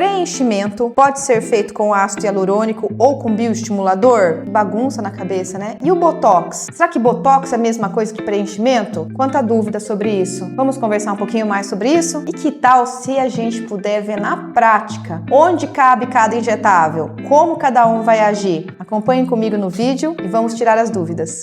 Preenchimento pode ser feito com ácido hialurônico ou com bioestimulador? Bagunça na cabeça, né? E o Botox? Será que Botox é a mesma coisa que preenchimento? Quanta dúvida sobre isso. Vamos conversar um pouquinho mais sobre isso? E que tal se a gente puder ver na prática onde cabe cada injetável? Como cada um vai agir? Acompanhem comigo no vídeo e vamos tirar as dúvidas.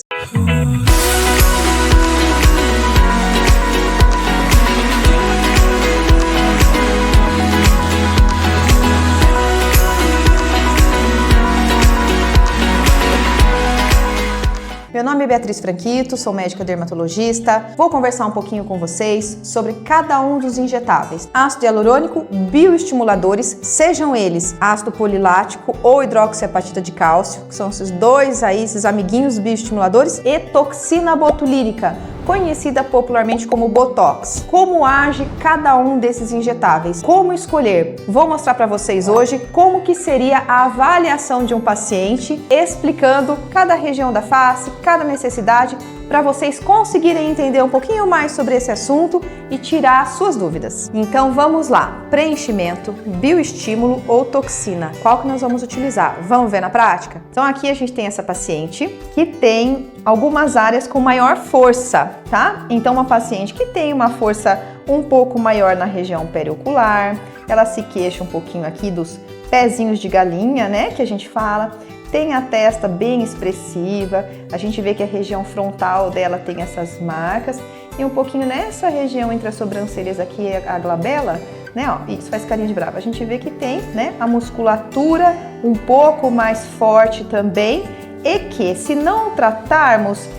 Meu nome é Beatriz Franquito, sou médica dermatologista. Vou conversar um pouquinho com vocês sobre cada um dos injetáveis. Ácido hialurônico, bioestimuladores, sejam eles ácido polilático ou hidroxiapatita de cálcio, que são esses dois aí, esses amiguinhos bioestimuladores, e toxina botulínica, conhecida popularmente como Botox. Como age cada um desses injetáveis? Como escolher? Vou mostrar para vocês hoje como que seria a avaliação de um paciente, explicando cada região da face, cada necessidade, para vocês conseguirem entender um pouquinho mais sobre esse assunto e tirar suas dúvidas. Então vamos lá, preenchimento, bioestímulo ou toxina, qual que nós vamos utilizar? Vamos ver na prática? Então aqui a gente tem essa paciente que tem algumas áreas com maior força, tá? Então uma paciente que tem uma força um pouco maior na região periocular, ela se queixa um pouquinho aqui dos pezinhos de galinha, né, que a gente fala. Tem a testa bem expressiva, a gente vê que a região frontal dela tem essas marcas e um pouquinho nessa região entre as sobrancelhas aqui, a glabela, né, ó, isso faz carinha de brava. A gente vê que tem, né, a musculatura um pouco mais forte também e que se não tratarmos,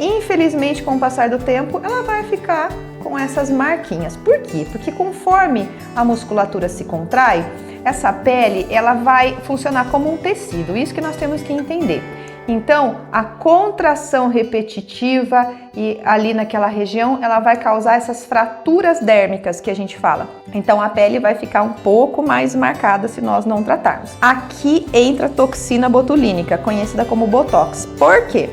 infelizmente com o passar do tempo, ela vai ficar com essas marquinhas. Por quê? Porque conforme a musculatura se contrai, essa pele ela vai funcionar como um tecido, isso que nós temos que entender. Então, a contração repetitiva e ali naquela região, ela vai causar essas fraturas dérmicas que a gente fala. Então, a pele vai ficar um pouco mais marcada se nós não tratarmos. Aqui entra a toxina botulínica, conhecida como Botox. Por quê?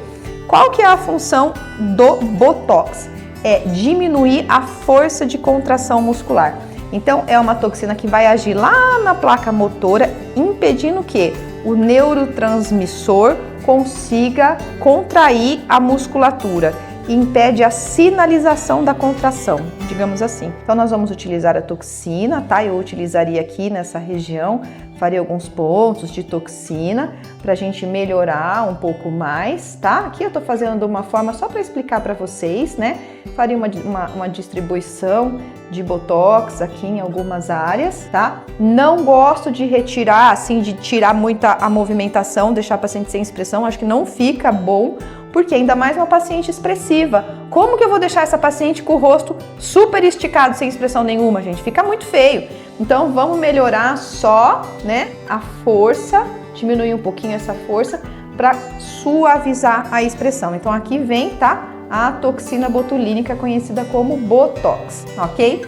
Qual que é a função do Botox? É diminuir a força de contração muscular. Então, é uma toxina que vai agir lá na placa motora, impedindo que o neurotransmissor consiga contrair a musculatura e impede a sinalização da contração, digamos assim. Então, nós vamos utilizar a toxina, tá? Eu utilizaria aqui nessa região, faria alguns pontos de toxina para a gente melhorar um pouco mais, tá? Aqui eu tô fazendo de uma forma só para explicar para vocês, né? Faria uma distribuição de Botox aqui em algumas áreas, tá? Não gosto de retirar, assim, de tirar muita a movimentação, deixar a paciente sem expressão, acho que não fica bom, porque ainda mais uma paciente expressiva. Como que eu vou deixar essa paciente com o rosto super esticado, sem expressão nenhuma, gente? Fica muito feio. Então vamos melhorar só, né, a força, diminuir um pouquinho essa força para suavizar a expressão. Então aqui vem, tá? A toxina botulínica, conhecida como Botox, ok?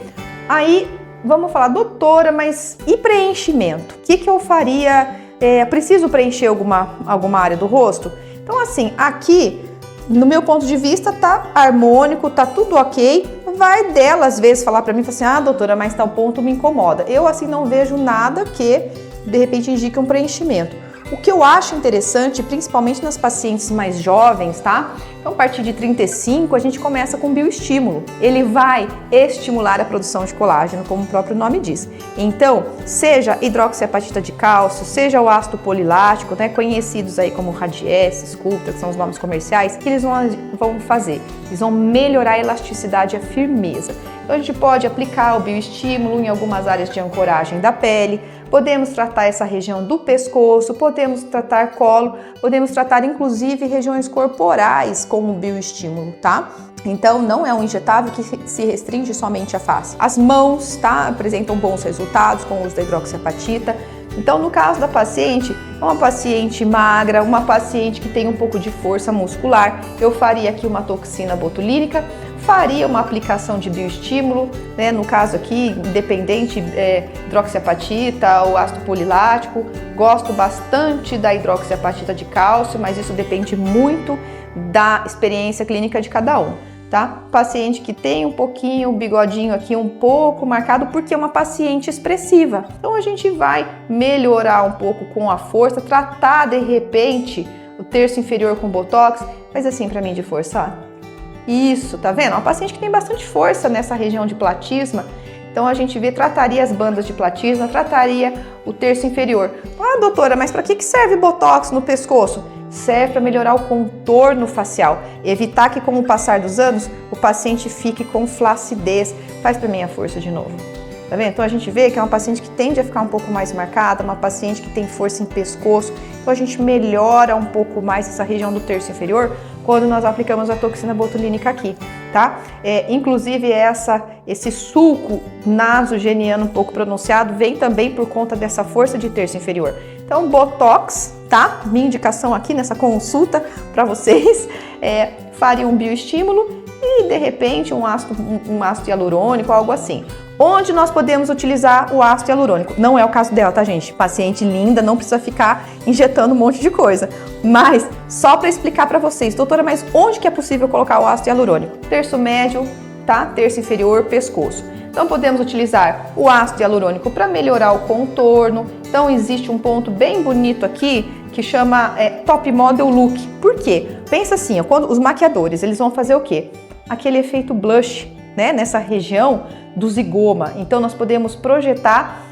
Aí, vamos falar, doutora, mas e preenchimento? O que eu faria? Preciso preencher alguma área do rosto? Então, assim, aqui, no meu ponto de vista, tá harmônico, tá tudo ok. Vai dela, às vezes, falar pra mim, assim, ah, doutora, mas tal ponto me incomoda. Eu, assim, não vejo nada que, de repente, indique um preenchimento. O que eu acho interessante, principalmente nas pacientes mais jovens, tá? Então, a partir de 35, a gente começa com bioestímulo. Ele vai estimular a produção de colágeno, como o próprio nome diz. Então, seja hidroxiapatita de cálcio, seja o ácido polilático, né, conhecidos aí como Radiesse, Sculptra, que são os nomes comerciais, que eles vão fazer? Eles vão melhorar a elasticidade e a firmeza. Então, a gente pode aplicar o bioestímulo em algumas áreas de ancoragem da pele, podemos tratar essa região do pescoço, podemos tratar colo, podemos tratar inclusive regiões corporais com o bioestímulo, tá? Então, não é um injetável que se restringe somente à face. As mãos, tá? Apresentam bons resultados com o uso da hidroxiapatita. Então, no caso da paciente, uma paciente magra, uma paciente que tem um pouco de força muscular, eu faria aqui uma toxina botulínica, faria uma aplicação de bioestímulo, né? No caso aqui, independente, hidroxiapatita ou ácido polilático. Gosto bastante da hidroxiapatita de cálcio, mas isso depende muito da experiência clínica de cada um. tá? Paciente que tem um pouquinho o bigodinho aqui um pouco marcado porque é uma paciente expressiva. Então a gente vai melhorar um pouco com a força, tratar de repente o terço inferior com botox. Faz assim pra mim de força, ó. Isso, tá vendo? Uma paciente que tem bastante força nessa região de platisma. Então a gente trataria as bandas de platisma, trataria o terço inferior. Ah, doutora, mas para que serve botox no pescoço? Serve para melhorar o contorno facial, evitar que com o passar dos anos o paciente fique com flacidez. Faz para mim a força de novo. Tá vendo? Então a gente vê que é uma paciente que tende a ficar um pouco mais marcada, uma paciente que tem força em pescoço. Então a gente melhora um pouco mais essa região do terço inferior quando nós aplicamos a toxina botulínica aqui, tá? Inclusive esse sulco nasogeniano um pouco pronunciado vem também por conta dessa força de terço inferior. Então botox, tá? Minha indicação aqui nessa consulta para vocês faria um bioestímulo e de repente um ácido hialurônico, algo assim. Onde nós podemos utilizar o ácido hialurônico? Não é o caso dela, tá, gente? Paciente linda, não precisa ficar injetando um monte de coisa. Mas, só para explicar para vocês, doutora, mas onde que é possível colocar o ácido hialurônico? Terço médio, tá? Terço inferior, pescoço. Então, podemos utilizar o ácido hialurônico para melhorar o contorno. Então, existe um ponto bem bonito aqui que chama Top Model Look. Por quê? Pensa assim, ó, quando os maquiadores, eles vão fazer o quê? Aquele efeito blush, né? Nessa região do zigoma. Então nós podemos projetar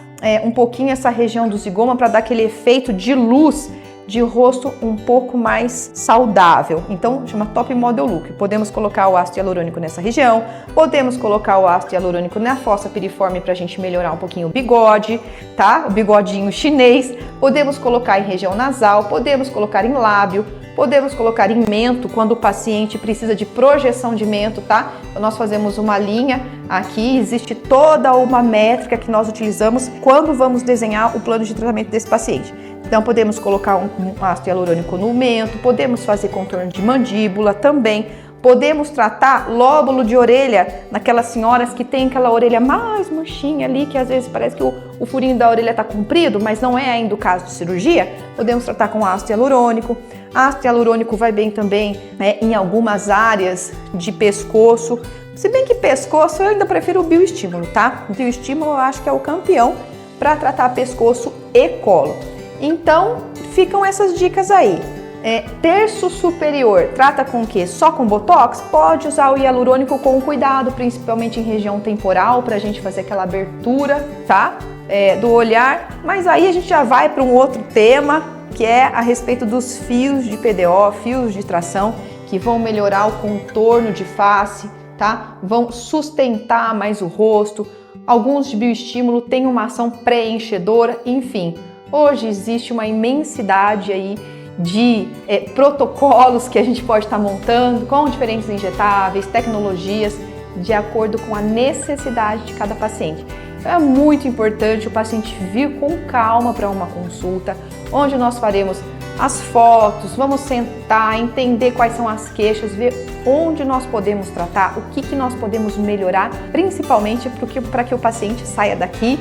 um pouquinho essa região do zigoma para dar aquele efeito de luz de rosto um pouco mais saudável. Então chama Top Model Look. Podemos colocar o ácido hialurônico nessa região, podemos colocar o ácido hialurônico na fossa piriforme para a gente melhorar um pouquinho o bigode, tá? O bigodinho chinês. Podemos colocar em região nasal, podemos colocar em lábio, podemos colocar em mento quando o paciente precisa de projeção de mento, tá? Então nós fazemos uma linha aqui, existe toda uma métrica que nós utilizamos quando vamos desenhar o plano de tratamento desse paciente. Então podemos colocar um ácido hialurônico no mento, podemos fazer contorno de mandíbula também, podemos tratar lóbulo de orelha naquelas senhoras que tem aquela orelha mais murchinha ali, que às vezes parece que o furinho da orelha está comprido, mas não é ainda o caso de cirurgia. Podemos tratar com ácido hialurônico. Ácido hialurônico vai bem também em algumas áreas de pescoço. Se bem que pescoço eu ainda prefiro o bioestímulo, tá? O bioestímulo eu acho que é o campeão para tratar pescoço e colo. Então, ficam essas dicas aí. Terço superior, trata com o quê? Só com botox? Pode usar o hialurônico com cuidado, principalmente em região temporal, pra gente fazer aquela abertura, tá? Do olhar. Mas aí a gente já vai para um outro tema, que é a respeito dos fios de PDO, fios de tração, que vão melhorar o contorno de face, tá? Vão sustentar mais o rosto. Alguns de bioestímulo têm uma ação preenchedora, enfim. Hoje existe uma imensidade aí de protocolos que a gente pode estar montando com diferentes injetáveis, tecnologias, de acordo com a necessidade de cada paciente. Então é muito importante o paciente vir com calma para uma consulta, onde nós faremos as fotos, vamos sentar, entender quais são as queixas, ver onde nós podemos tratar, o que nós podemos melhorar, principalmente para que o paciente saia daqui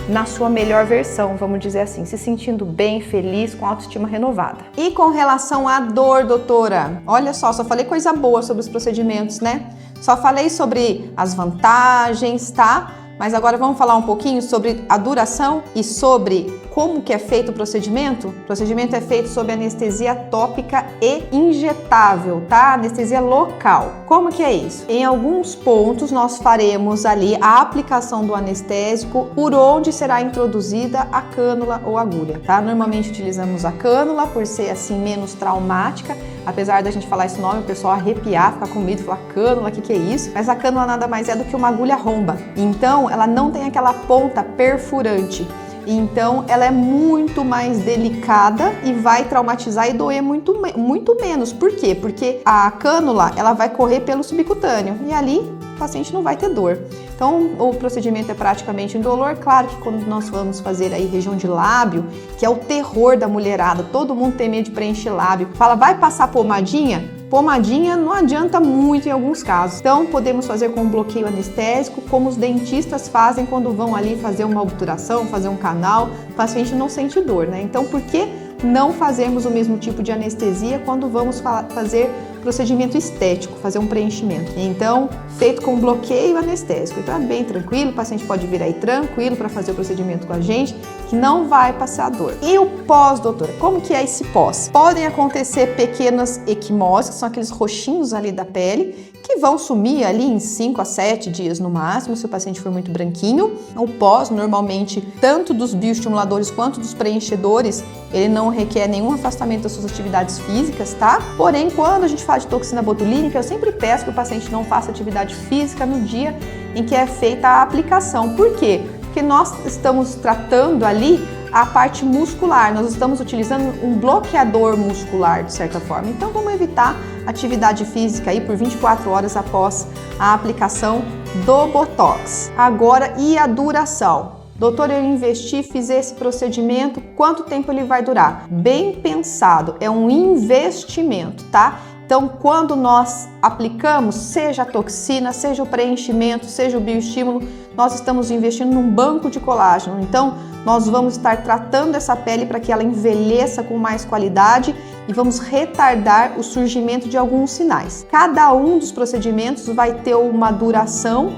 na sua melhor versão, vamos dizer assim, se sentindo bem, feliz, com autoestima renovada. E com relação à dor, doutora, olha só falei coisa boa sobre os procedimentos, né? Só falei sobre as vantagens, tá? Mas agora vamos falar um pouquinho sobre a duração e sobre como que é feito o procedimento. O procedimento é feito sob anestesia tópica e injetável, tá? Anestesia local. Como que é isso? Em alguns pontos nós faremos ali a aplicação do anestésico por onde será introduzida a cânula ou agulha, tá? Normalmente utilizamos a cânula por ser assim menos traumática. Apesar da gente falar esse nome, o pessoal arrepiar, ficar com medo, falar cânula, o que é isso? Mas a cânula nada mais é do que uma agulha romba. Então, ela não tem aquela ponta perfurante. Então, ela é muito mais delicada e vai traumatizar e doer muito menos. Por quê? Porque a cânula, ela vai correr pelo subcutâneo e ali o paciente não vai ter dor. Então, o procedimento é praticamente indolor. Claro que quando nós vamos fazer aí região de lábio, que é o terror da mulherada, todo mundo tem medo de preencher lábio, fala, vai passar pomadinha? Pomadinha não adianta muito em alguns casos. Então, podemos fazer com bloqueio anestésico, como os dentistas fazem quando vão ali fazer uma obturação, fazer um canal, o paciente não sente dor, né? Então, por que não fazermos o mesmo tipo de anestesia quando vamos fazer procedimento estético, fazer um preenchimento. Então, feito com bloqueio anestésico. Então, é bem tranquilo, o paciente pode vir aí tranquilo para fazer o procedimento com a gente, que não vai passar dor. E o pós, doutora? Como que é esse pós? Podem acontecer pequenas equimoses, que são aqueles roxinhos ali da pele, que vão sumir ali em 5 a 7 dias no máximo, se o paciente for muito branquinho. O pós, normalmente, tanto dos bioestimuladores quanto dos preenchedores, ele não requer nenhum afastamento das suas atividades físicas, tá? Porém, quando a gente fala de toxina botulínica, eu sempre peço que o paciente não faça atividade física no dia em que é feita a aplicação. Por quê? Porque nós estamos tratando ali a parte muscular, nós estamos utilizando um bloqueador muscular, de certa forma. Então, vamos evitar atividade física aí por 24 horas após a aplicação do Botox. Agora, e a duração? Doutor, eu investi, fiz esse procedimento, quanto tempo ele vai durar? Bem pensado, é um investimento, tá? Então, quando nós aplicamos, seja a toxina, seja o preenchimento, seja o bioestímulo, nós estamos investindo num banco de colágeno. Então, nós vamos estar tratando essa pele para que ela envelheça com mais qualidade e vamos retardar o surgimento de alguns sinais. Cada um dos procedimentos vai ter uma duração,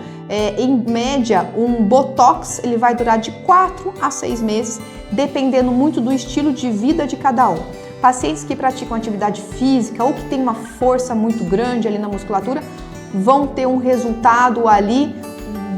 em média, um Botox ele vai durar de 4 a 6 meses, dependendo muito do estilo de vida de cada um. Pacientes que praticam atividade física ou que têm uma força muito grande ali na musculatura vão ter um resultado ali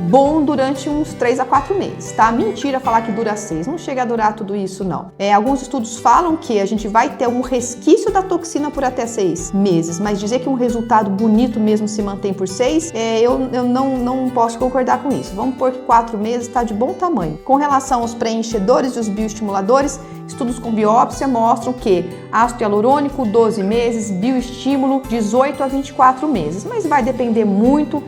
bom durante uns 3 a 4 meses, tá? Mentira falar que dura 6, não chega a durar tudo isso, não. Alguns estudos falam que a gente vai ter um resquício da toxina por até 6 meses, mas dizer que um resultado bonito mesmo se mantém por 6, eu não posso concordar com isso. Vamos pôr que 4 meses está de bom tamanho. Com relação aos preenchedores e os bioestimuladores, estudos com biópsia mostram que ácido hialurônico 12 meses, bioestímulo 18 a 24 meses, mas vai depender muito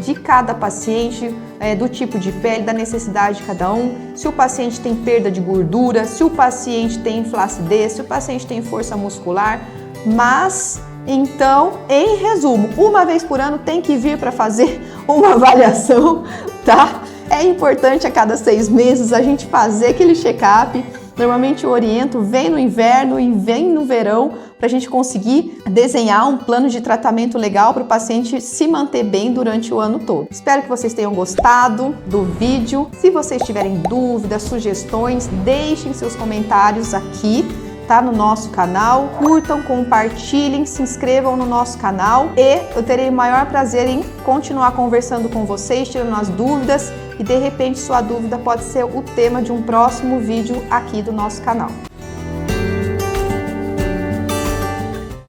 de cada paciente, do tipo de pele, da necessidade de cada um, se o paciente tem perda de gordura, se o paciente tem flacidez, se o paciente tem força muscular, mas então, em resumo, uma vez por ano tem que vir para fazer uma avaliação, tá? É importante a cada 6 meses a gente fazer aquele check-up. Normalmente eu oriento, vem no inverno e vem no verão para a gente conseguir desenhar um plano de tratamento legal para o paciente se manter bem durante o ano todo. Espero que vocês tenham gostado do vídeo. Se vocês tiverem dúvidas, sugestões, deixem seus comentários aqui, tá, no nosso canal. Curtam, compartilhem, se inscrevam no nosso canal e eu terei o maior prazer em continuar conversando com vocês, tirando as dúvidas. E de repente sua dúvida pode ser o tema de um próximo vídeo aqui do nosso canal.